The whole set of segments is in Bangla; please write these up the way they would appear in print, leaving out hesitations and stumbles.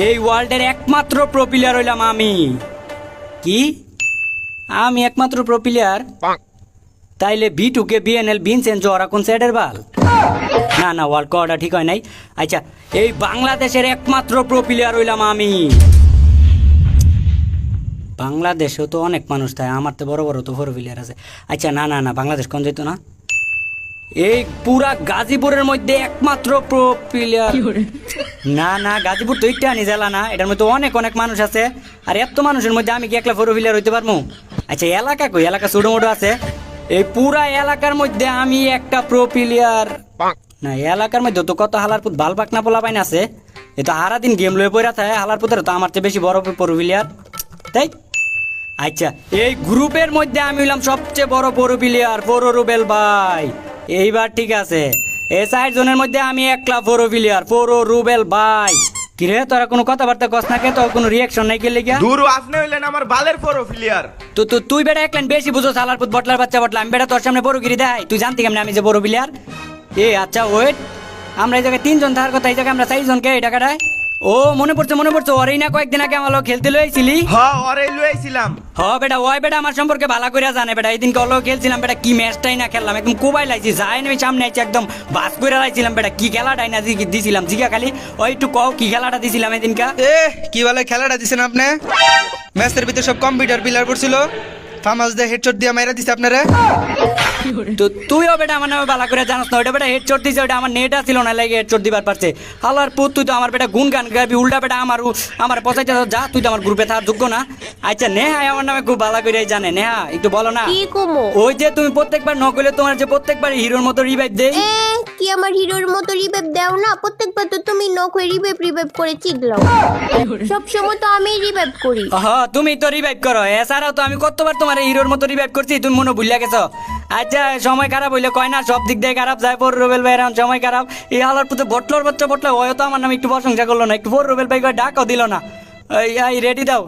এই ওয়ার্ল্ডের একমাত্র প্রো প্লেয়ার হইলাম আমি। কি আমি একমাত্র প্রো প্লেয়ার? তাইলে B2K BNL ভিনসেন্ট ওরা কোন সাইডের বাল? না না, ওয়ার্ল্ড কটা ঠিক হয় নাই। আচ্ছা, এই বাংলাদেশের একমাত্র প্রো প্লেয়ার হইলাম আমি। বাংলাদেশেও তো অনেক মানুষ তাই, আমার তো বড় বড় তো প্রো প্লেয়ার আছে। আচ্ছা না না না, বাংলাদেশ কোন যেত না। এই পুরা গাজীপুরের মধ্যে একমাত্র প্রো প্লেয়ার। না না, গাজীপুর তো একটা জেলা না, এটার মধ্যে অনেক অনেক মানুষ আছে। আর এত মানুষের মধ্যে আমি কি একলা প্রো প্লেয়ার হইতে পারবো? আচ্ছা এলাকা কই? এলাকা ছোট মোটো আছে। এই পুরা এলাকার মধ্যে আমি একটা প্রো প্লেয়ার না। এলাকার মধ্যে তো কত হালারপুত বাল পাকনা পোলা পাইন আছে, এ তো সারাদিন গেম লয়ে পড়া থাকে। হালারপুতের তো আমার চেয়ে বেশি বড় প্রো প্লেয়ার, তাই। আচ্ছা, এই গ্রুপের মধ্যে আমি হইলাম সবচেয়ে বড় প্রো প্লেয়ার, প্রো রুবেল ভাই। এইবার ঠিক আছে, এই 4 জনের মধ্যে আমি একলা প্রো প্লেয়ার, প্রো রুবেল ভাই। কিরে তোরা কোনো কথাবার্তা কস না কে? তোর কোনো রিয়াকশন নাই কে লেগা? দূর আপনি হইলেন আমার বালের প্রো প্লেয়ার। তো তুই বেটা একলেন বেশি বুঝো সালারপুত বটলার বাচ্চা বটলা। আমি বেটা তোর সামনে বড় গিরি দেয়, তুই জানতি কেমন আমি যে বড় প্লেয়ার? এ আচ্ছা ওয়েট, আমরা এই জায়গায় 3 জন থাকার কথা, এই জায়গায় আমরা 4 জনকে এই টাকাটায়। ও মনে পড়ছে ওরই না কয়েকদিন আগে আমার লোক খেলতে লইছিলি। হ্যাঁ ওরে লইছিলাম। হ বেটা, ওই বেটা আমার সম্পর্কে ভালো করে জানে বেটা। এই দিনকে অলো খেলছিলাম বেটা, কি ম্যাচটাই না খেললাম, একদম কোবাই লাইছি, যাই আমি সামনে আইছি একদম বাস করে লাইছিলাম বেটা। কি খেলাটাই না দিছিলাম জিগা খালি। ওই একটু কও কি খেলাটা দিছিলাম এই দিনকা? কি বলে খেলাটা দিছেন আপনি? ম্যাচের ভিতরে সব কম্পিউটার প্লেয়ার পড়ছিল, ফার্মাস দিয়ে হেডশট দিয়ে মাইরা দিছে আপনারা। তো তুইও বেটা আমার নামে বালা করে জানাস না, ওটা বেটা হেডশট দিছে, ওটা আমার নেট ছিল না লাগে হেডশট দিবার পারছে। হালার পুত, তুই তো আমার বেটা গুন গান গাবি উল্টা বেটা আমার পচাইতে যা, তুই তো আমার গ্রুপে থাকার যোগ্য না। আচ্ছা নেহা আমার নামে খুব ভালো করে জানে। নেহা একটু বলো না। কি কমো? ওই যে তুমি প্রত্যেকবার নকলে তোমার যে প্রত্যেকবার হিরোর মতো রিভাইভ দেই। কি আমার হিরোর মতো রিভাইভ দাও না? প্রত্যেকবার তো তুমি নক হয়ে রিভাইভ করে চিল্লাও। সব সময় তো আমি রিভাইভ করি। হ্যাঁ তুমি তো রিভাইভ করো, এছাড়াও তো আমি কতবার তোমার হিরোর মতো রিভাইভ করছি, তুমি মনে ভুলিয়া গেছো। আচ্ছা সময় খারাপ হইলে কয় না, সব দিক দিয়ে খারাপ যায়। পর রুবেল ভাই এখন সময় খারাপ। এই হালার পুতে বটলার বাচ্চা বটলা, ওই তো আমার নামে একটু প্রশংসা করলো না, একটু পর রুবেল ভাই কয় ডাকও দিল না। এই রেডি দাও,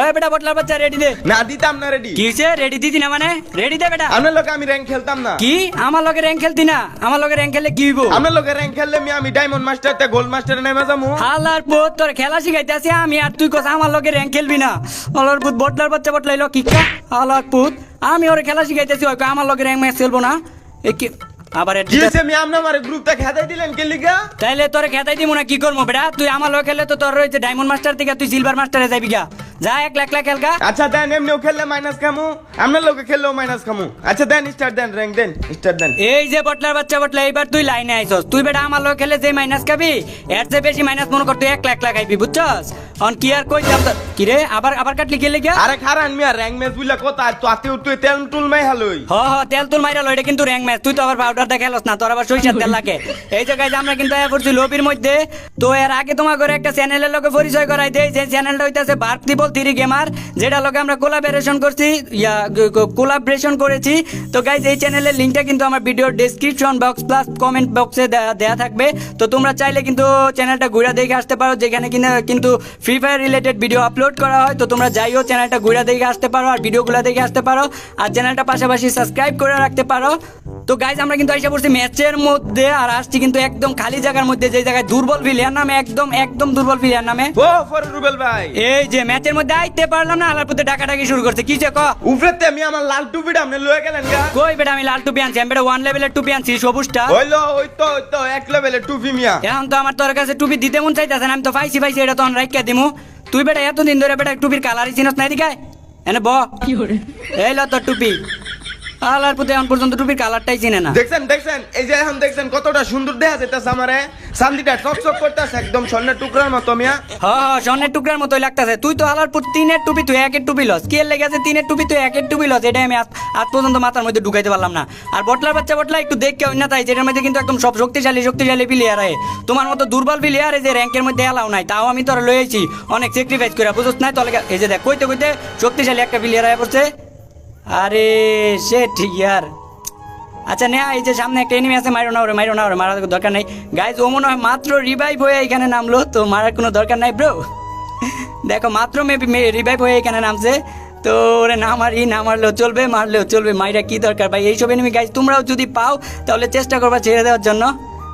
এই বেটা বটলার বাচ্চা রেডি দে। না দিতাম না রেডি। কি হইছে রেডি দিতি না মানে? রেডি দে বেটা। আপনার লোকে আমি র্যাঙ্ক খেলতাম না। কি আমার লগে র্যাঙ্ক খেলতি না? আমার লগে র্যাঙ্ক খেললে কি হইব? আপনার লোকে র্যাঙ্ক খেললে আমি ডায়মন্ড মাস্টার তে গোল্ড মাস্টারে নেমে যাবো। হালার পুত তোর খেলা শিখাইতে আসি আমি, আর তুই কস আমার লগে র্যাঙ্ক খেলবি না? হালার পুত বটলার বাচ্চা বটলাইলো কি কা? হালার পুত আমি ওরে খেলা শিখাইতেছি, ওই আমার লগে র্যাঙ্ক ম্যাচ খেলবো না। এ কি আবার কি হইছে আপনি আমার গ্রুপটা খেদাই দিলেন কে লিগা? তাইলে তোরে খেতাই দিমু না কি করবো বেটা? তুই আমার লগে খেললে তো তোর রয়েছে ডায়মন্ড মাস্টার থেকে তুই সিলভার মাস্টারে যাবি গা। যা এক লাখ লাখ খেলকা। আচ্ছা দেন, এমনিও খেললে মাইনাস খামু, আপনার লোকে খেললেও মাইনাস খামু। আচ্ছা দেন স্টার্ট দেন, র্যাঙ্ক দেন, স্টার্ট দেন। এই যে বটলার বাচ্চা বটলা, এইবার তুই লাইনে আইছস। তুই বেটা আমার লগে খেলে যে মাইনাস খাবি, এর চেয়ে বেশি মাইনাস মনে কর তুই 1 লাখ লাখ আইবি, বুঝছস? অন কি আর কই যাব কি রে? আবার কাটলি খেলে গিয়া? আরে খারান মিয়া, র্যাঙ্ক ম্যাচ বুইলা কথা তো আতেও তুই তেল টুল মাই হালই। তেল তুল মাইরা লইটা কিন্তু র্যাঙ্ক ম্যাচ। তুই তো আবার পাউডার দা খেলস না, তোর আবার সরিষার তেল লাগে। এই জায়গায় আমরা কিন্তু আয়া পড়ছি লবির মধ্যে। তো এর আগে তোমার করে একটা চ্যানেলের লগে পরিচয় করাই দেই, যে চ্যানেলটা হইতাছে ভার্তিবল 3 গেমার, যেটা লগে আমরা কোলাবোরেশন করছি, কোলাবোরেশন করেছি। তো গাইজ এই চ্যানেলের লিংকটা কিন্তু আমার ভিডিওর ডেসক্রিপশন বক্স প্লাস কমেন্ট বক্সে দেয়া থাকবে। তো তোমরা চাইলে কিন্তু চ্যানেলটা ঘুরে দেখে আসতে পারো, যেখানে কিন্তু free fire related video upload করা হয়। তো তোমরা যাইও চ্যানেলটা ঘুরে দেখে আসতে পারো, আর ভিডিওগুলো দেখে আসতে পারো, আর চ্যানেলটা পাশাপাশি সাবস্ক্রাইব করে রাখতে পারো। তো গাইজ আমরা কিন্তু আইসা পড়ছি ম্যাচের মধ্যে, আর আসছি কিন্তু একদম খালি জায়গার মধ্যে, যে জায়গায় দুর্বল প্লেয়ার নামে, একদম দুর্বল প্লেয়ার নামে। ও ফর রুবেল ভাই, এই যে ম্যাচের মধ্যে আইতে পারলাম না, আলার পুতে ডাকাডাকি শুরু করছে। কি যে ক উফরেতে আমি আমার লাল টুপিটা আপনি লয়ে গেলেন গা? কই বেটা আমি লাল টুপি আনছি, আমি বেটা 1 লেভেলের টুপি আনছি সবুজটা। হইলো ওই তো এক লেভেলের টুপি মিয়া। এখন তো আমার তোর কাছে টুপি দিতে মন চাইতেছে না, আমি তো পাইছি এটা তো রাইখা দিমু। তুই বেটা এতদিন ধরে বেটা টুপির কালারই চিনস না, এদিকে এনে ব এই ল তোর টুপি। আলার পুতে এখন পর্যন্ত টুপির কালারটাই চিনে না। দেখছেন এই যে এখন দেখছেন কতটা সুন্দর দেখা যাইতাছে আমারে, চান্দিটা চকচক করতেছে একদম স্বর্ণের টুকরার মতো মিয়া। স্বর্ণের টুকরার মতোই লাগতেছে। তুই তো আলার পুত 3-এর টুপি তুই 1-এর টুপি লস, কি লেগে আছে 3-এর টুপি তুই 1-এর টুপি লস, এটা আমি আজ পর্যন্ত মাথার মধ্যে ঢুকাইতে পারলাম না। আর বটলার বাচ্চা বটলা একটু দেখকে অন্য তাই, যেটার মধ্যে কিন্তু একদম সব শক্তিশালী প্লেয়ার হয়। তোমার মতো দুর্বল প্লেয়ার এই যে র্যাঙ্কের মধ্যে এলাও নাই, তাও আমি তোরা লয়েছি অনেক স্যাক্রিফাইস করে, বুঝছ নাই? তাহলে এই যে দেখ কইতে শক্তিশালী একটা প্লেয়ার হয়ে পড়ছে। আরে সে ঠিক ইয়ার। আচ্ছা নেহা, এই যে সামনে একটা এনিমি আছে, মারো না ওরে মারার দরকার নাই। গাইজ ও মনে হয় মাত্র রিভাইভ হয়ে এখানে নামলো, তো মারার কোনো দরকার নাই ব্রো। দেখো মাত্র রিভাইভ হয়ে এখানে নামছে, তো ওরে না মারলেও চলবে, মারলেও চলবে, মাইরা কি দরকার ভাই এইসব এনিমি। গাইজ তোমরাও যদি পাও তাহলে চেষ্টা করবা ছেড়ে দেওয়ার জন্য।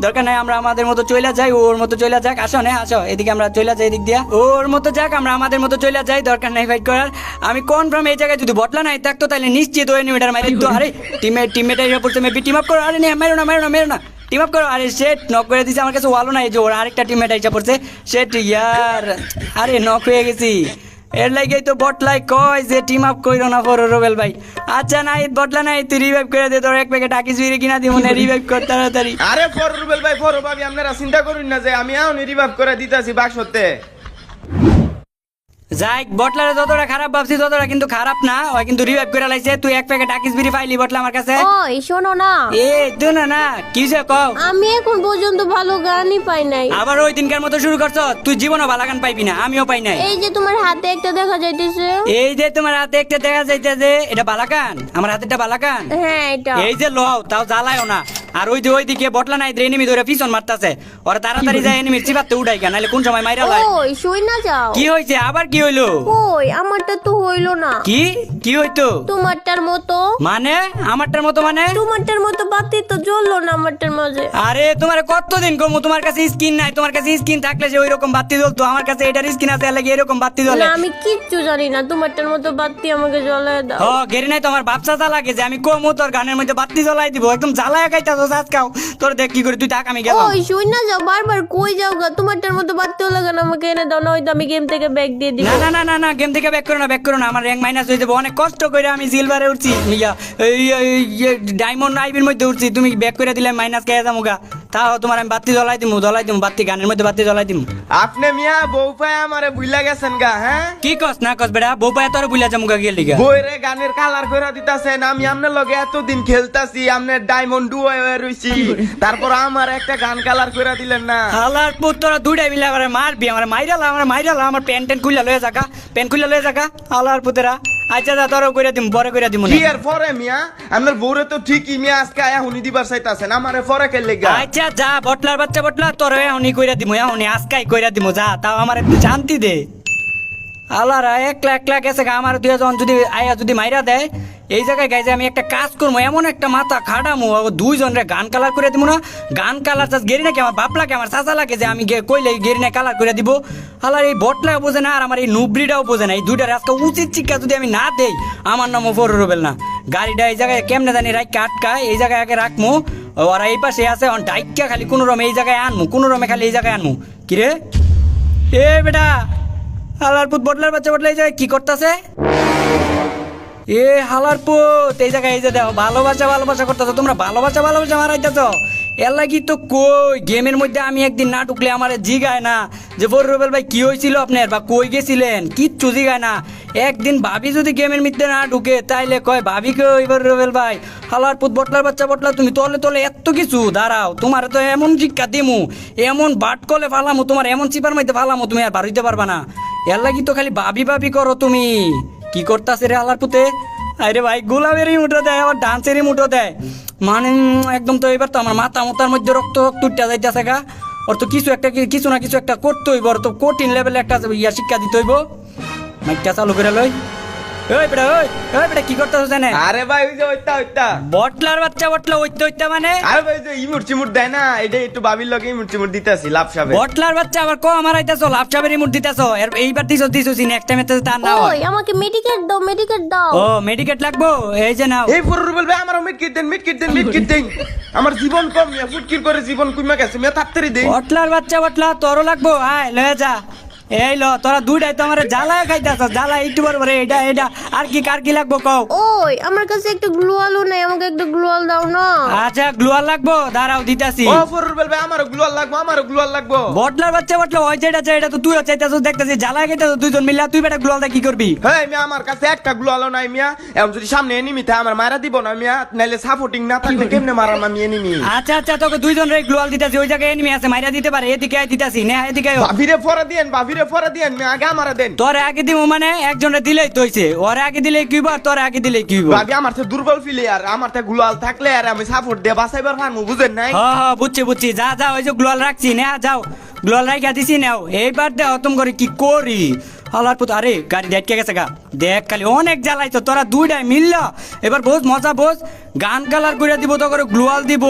দরকার নাই, আমরা আমাদের মতো চলে যাই, ওর মতো চলে যাক। আসো না, আসো এদিকে, আমরা চলে যাই এদিক দিয়া, ওর মতো যাক, আমরা আমাদের মতো চলে যাই, দরকার নাই ফাইট করার। আমি কনফার্ম এই জায়গায় যদি বটলা নাই থাকতো তাহলে নিশ্চিত ওই এনিমিটার মাইরে তো। আরে টিমমেট এসে পড়ছে, মেবি টিম আপ করো। আরে না, মেরো না টিম আপ করো। আরে সেট নক করে দিছে, আমার কাছে ওয়ালো নাই, যে ওর আরেকটা টিমমেট এসে পড়ছে। সেট ইয়ার, আরে নক হয়ে গেছি। এর লাগেই তো বটলাই কয় যে টিম আপ কইরো না ফর রুবেল ভাই। আচ্ছা নাই বটলা নাই, তুই রিভাইভ করে দে, তোর এক প্যাকেট আকিস বিড়ি কিনা দিব না, রিভাইভ কর তাড়াতাড়ি। আরে ফর রুবেল ভাই, ফর ভাবি, আপনারা চিন্তা করুন না যে আমি এখন রিভাইভ করে দিতেছি বাক্সতে। যাই, বটলারে যতটা খারাপ ভাবছি ততটা কিন্তু খারাপ না, ওই কিন্তু রিভাইভ করে লাইছে। তুই এক প্যাকেট আকিস বিড়ি পাইলি বটলা আমার কাছে? ওই শোনো না, এ তুই না কি যে কও, আমি এখন পর্যন্ত ভালো গানই পাই নাই। আবার ওই দিনকার মতো শুরু করছো। তুই জীবনও ভালো গান পাইবি না, আমিও পাই নাই। এই যে তোমার হাতে একটা দেখা যাইতেছে। এই যে তোমার হাতে একটা দেখা যাইতেছে, এটা বালাকান, আমার হাতেরটা বালাকান। হ্যাঁ এটা। এই যে লও, তাও জ্বালায়ও না। আর ওই যে ওইদিকে বটলা নাই, এনিমি ধরে পিছন মারতাছে, ওরা তাড়াতাড়ি যায় এনিমির চিবাতে উঠাই কেন, নাহলে কোন সময় মাইরা লাই। ওই শুই না যাও। কি হয়েছে আবার, কি হইলো? ওই আমারটা তো হইলো না। কি হইতো? তোমারটার মতো। মানে আমারটার মতো মানে? তোমারটার মতো বাতি তো জ্বললো না আমারটার মাঝে। আরে তোমার কতদিন কমু, তোমার কাছে স্কিন নাই, তোমার কাছে স্কিন থাকলে যে ওইরকম বাতি জ্বলতো, আমার কাছে এটার স্কিন আছে, এর লাগি এরকম বাতি জ্বলে। না আমি কিচ্ছু জানি না, তোমারটার মতো বাতি আমাকে জ্বলায় দাও। ও গেরি নাই, তোমার বাপসা লাগে যে আমি কমু তোর গানের মধ্যে বাতি জ্বলাই দিব, একদম জ্বালায় খাইতা তো আজকাও। তোর দেখ কি করে, তুই থাক আমি গেলাম। ওই শুই না যাও, বারবার কই যাও গা? তোমারটার মতো বাতিও লাগানো, আমাকে এনে দাও, নয়তো আমি গেম থেকে ব্যাগ দিয়ে দিব। না গেম থেকে ব্যাক করো না, আমার র্যাঙ্ক মাইনাস হয়ে যাবে। অনেক কষ্ট করে আমি সিলভারে উঠছি, ডায়মন্ড আইবির মধ্যে উঠছি, তুমি ব্যাক করে দিলে মাইনাস খেয়ে যাবো গা। তাও তোমার আমি বাতি জ্বলাই দিমু বাতি, গানের মধ্যে বাতি জ্বলাই দিমু। আপনি মিয়া বউ পায় আমারে বুইলা গেছেন গা। হ্যাঁ কি কস না কস বেড়া, বউ পায় তোর বুইলা যাবো গা গেলি গা। বইরে গানের কালার করে দিতাছেন, আমি আপনার লগে এতদিন খেলতাছি, আপনার ডায়মন্ড ডু হয়ে রইছি, তারপর আমার একটা গান কালার করে দিলেন না। হালার পুত, তোরা দুইটাই মিলে আমার মারবি, আমার মাইরালা, আমার প্যান্ট খুলে লয়ে জাগা হালার পুতেরা। আচ্ছা দা, তোরও করে দিম, পরে করে দিমু না। কি আর পরে মিয়া, আপনার বউরে তো ঠিকই মিয়া আজকে এখনই দিবার চাইতাছেন, আমারে পরে কে লেগা। আচ্ছা যা, বটলার বাচ্চা বটলা, তোর এখনই কইরা দিমু, এখনই আজকাই কইরা দিমু, যা, তাও আমার একটু শান্তি দে। আলারা একলা গেছে গা, আমার যদি মাইরা দেয় এই জায়গায় গাইছে, আমি একটা কাজ করবো, এমন একটা মাথা খাটামু, দুইজন রে গান কালার করে দিব না। গান কালার চাষ গেরি নাকি আমার বাপ লাগে, আমার চাচা লাগে যে আমি কইলে গেরি না কালার করে দিব। আলার এই বটলা বোঝে না, আর আমার এই নুবরিটাও বোঝে না। এই দুইটার আজকে উচিত শিক্ষা যদি আমি না দেই, আমার নামও ফর রুবেল না। গাড়িটা এই জায়গায় কেমনে জানি রাখকে আটকায়, এই জায়গায় আগে রাখমু, ওরা এই পাশে আছে, ডাইকা খালি কোনো রমে এই জায়গায় আনমু, কোনো রমে খালি এই জায়গায় আনমু। কিরে এ বেটা, হালার পুত বটলার বাচ্চা বটলা এই জায়গায় কি করতেছে? এ হালার পুত, এই জায়গায় এই যে দেখো ভালোবাসা করতেছো তোমরা, ভালোবাসা মারাইতেছ। এর লাগি তো কই গেমের মধ্যে আমি একদিন না ঢুকলে আমার জিগায় না যে ফর রুবেল ভাই কি হয়েছিল আপনার, বা কই গেছিলেন, কিচ্ছু জিগায় না। একদিন ভাবি যদি গেমের মধ্যে না ঢুকে তাইলে কয় ভাবি কই ফর রুবেল ভাই। হালার পুত বটলার বাচ্চা বটলা, তুমি তলে এত কিছু দাঁড়াও, তোমার তো এমন শিক্ষা দিমু, এমন বাট কলে ফালামু, তোমার এমন চিপার মধ্যে ফালামু, তুমি আর বাড়িতে পারবা না। এর লাগি তো খালি ভাবি করো তুমি। কি করতাছে রে হালার পুতে? আরে ভাই গোলাপেরই মুঠো দেয়, আবার ডান্সেরই মুঠো দেয়, মানে একদম। তো এবার তো আমার মাথার মধ্যে রক্ত উঠতে যাইতেছে গা। ওর তো কিছু না কিছু একটা করতে হইব, ওর তো কঠিন লেভেলে একটা শিক্ষা দিতে হইব। মাইকটা চালু করে লই। ওই বেটা কি করতেছ জানে? আরে ভাই ওই যে ওইটা বটলার বাচ্চা বটলা ওইটা মানে? আরে ভাই যে ইমুর চিমুর দেয় না, এটা একটু ভাবির লগে ইমুর চিমুর দিতেছি লাভ সাবে। বটলার বাচ্চা আবার আমার আইতাছো, লাভ সাবের ইমুর দিতেছো, এইবার দিছো নেক্সট টাইম এতে তা না হয়। ওই আমাকে মেডিকেট দাও। ও মেডিকেট লাগবো, এই যে নাও। এই ফর রুবেল ভাই আমার মিটকিট দেন। আমার জীবন কম মিয়া, ফুটকির করে জীবন কইমা গেছে মিয়া, তাড়াতাড়ি দেই। বটলার বাচ্চা বটলা, তোরও লাগবো, আয় লয়ে যা। এই ল, তোরা দুইটাই তো আমার জ্বালায় খাইতেছ, জ্বালা একটু বরে এটা আর কি, কার কি লাগবো কও? ওই আমার কাছে একটা গ্লুয়ালও নাই, আমাকে একটা গ্লুয়াল দাও না। আচ্ছা গ্লুয়াল লাগবো, দাঁড়াও দিতাছি। ও ফর রুবেল ভাই আমার গ্লুয়াল লাগবো। বটলার বাচ্চা বটলা, ওই যেটা এটা তো তুইও চাইতাছ, দেখতেছি জ্বালায় খাইতেছ দুইজন মিলা, তুই বেটা গ্লুয়ালটা কি করবি? হ্যাঁ মিয়া আমার কাছে একটা গ্লুয়ালও নাই মিয়া, এখন যদি সামনে এনিমি থাকে আমার মারা দিব না মিয়া, নাইলে সাপোর্টিং না থাকলে কেমনে মারাম আমি এনিমি? আচ্ছা তোকে দুইজন রে গ্লুয়াল দিতাছি, ওই জায়গায় এনিমি আছে, মাইরা দিতে পারে, এদিকে দিতাছি না, এদিকে ভাবিরে ফরা দিয়েন মিয়া, আগে আমারে দেন। তোরে আগে দিব মানে একজনে দিলেই তো হইছে, ওরে আগে দিলে কি হইব, তোরে আগে দিলে কি হইব? ভাবি আমার তো দুর্বল প্লেয়ার, আমার তো গ্লুয়াল থাকলে আর আমি সাপোর্ট দিয়ে বাঁচাইবার পারমু, বুঝেন নাই? হ্যাঁ বুঝছি, যা ওই যে গ্লুয়াল রাখছি না, যাও গ্লুয়াল রাখিয়া দিছি নাও। এইবার দেও তুমি করে কি করি। হালার পুত, আরে গাড়ি দেখে গেছে গা। দেখ খালি অনেক জ্বালাইতো তোরা দুইটাই মিলল এবার বোঝ মজা বোঝ গান কালার করে দিব তো করে গ্লুয়াল দিব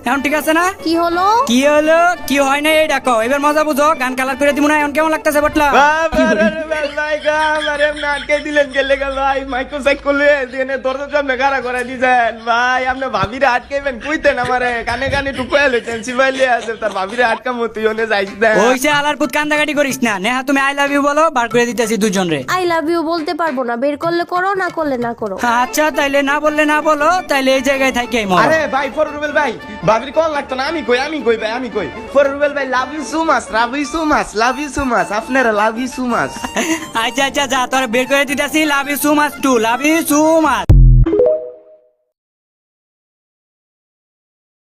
এখন ঠিক আছে না কি হলো? কি হলো কি হয় না এই ডাকো এবার মজা বুঝো গান কালার করে দিব না এখন কেমন লাগতেছে বটলা ভাই গা আমারে নাটকে দিলেন গেলে গা ভাই মাইক্রো সাইকেলে দিনে দরজার সামনে গাড়া করে দিছেন ভাই আপনি ভাবিরে আটকাইবেন কইতেন আমারে কানে কানে টুকুয়া লইতেন সিবাইলে আছে তার ভাবিরে আটকামো তুই ওনে যাইস না ওইসে আলারপুত কান্দাকাটি করিস না নেহা তুমি আই লাভ ইউ বলো বার করে দিতেছি দুজন রে আই লাভ ইউ বলতে পারবো না, বের করলে করো, না করলে না করো। আচ্ছা তাইলে না বললে না বলো তাইলে এই জায়গায় থাকি আরে ভাই ফররুবেল ভাই ভাবির কল লাগতো না আমি কই ভাই আমি কই ফররুবেল ভাই love you so much love you so much আপনারা লাভ ইউ সো মাচ আচ্ছা আচ্ছা যা তোরা বের করে দিতেছি love you so much too love you so much